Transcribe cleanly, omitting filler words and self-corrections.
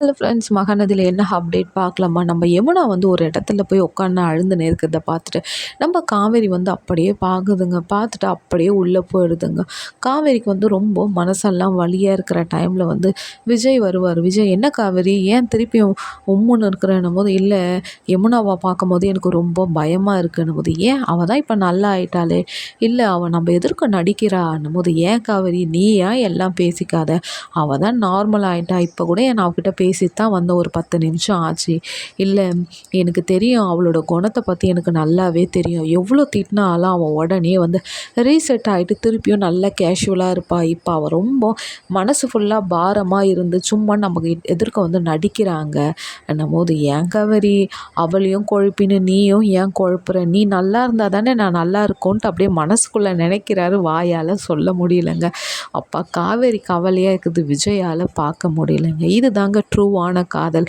Hello friends, மகாநதியில என்ன update பார்க்கலாமா? நம்ம யமுனா வந்து ஒரு இடத்துல போய் உட்காந்து அழுந்துன்னு இருக்கிறத பார்த்துட்டு, நம்ம காவேரி வந்து அப்படியே பார்க்குதுங்க. பார்த்துட்டு அப்படியே உள்ளே போயிடுதுங்க. காவேரிக்கு வந்து ரொம்ப மனசெல்லாம் வலியாக இருக்கிற டைமில் வந்து விஜய் வருவார். விஜய், என்ன காவேரி, ஏன் திருப்பியும் உம்முன்னு இருக்கிறன்னும் போது, இல்லை யமுனாவை பார்க்கும்போது எனக்கு ரொம்ப பயமாக இருக்குன்னும் போது, ஏன் அவள் தான் இப்போ நல்லா ஆயிட்டாளே, இல்லை அவள் நம்ம எதிர்க்க நடிக்கிறான்னும் போது, ஏன் காவேரி நீ ஏன் எல்லாம் பேசிக்காத, அவள் தான் நார்மல் ஆயிட்டா, இப்போ கூட நான் அவகிட்ட பேசிட்டு தான் வந்த ஒரு 10 நிமிஷம் ஆச்சு. இல்லை எனக்கு தெரியும், அவளோட குணத்தை பற்றி எனக்கு நல்லாவே தெரியும். எவ்வளோ திட்டினாலும் அவன் உடனே வந்து ரீசெட் ஆகிட்டு திருப்பியும் நல்லா கேஷுவலாக இருப்பாள். இப்போ அவள் ரொம்ப மனசு ஃபுல்லாக பாரமாக இருந்து சும்மா நமக்கு எதிர்க்க வந்து நடிக்கிறாங்க என்னும் போது, ஏன் காவேரி அவளையும் குழப்பின்னு நீயும் ஏன் குழப்புற, நீ நல்லா இருந்தால் தானே நான் நல்லா இருக்கோன்ட்டு அப்படியே மனசுக்குள்ளே நினைக்கிறாரு, வாயால் சொல்ல முடியலங்க. அப்பா காவேரி கவலையாக இருக்குது, விஜயால் பார்க்க முடியலங்க. இது தாங்க ட்ரூவான காதல்.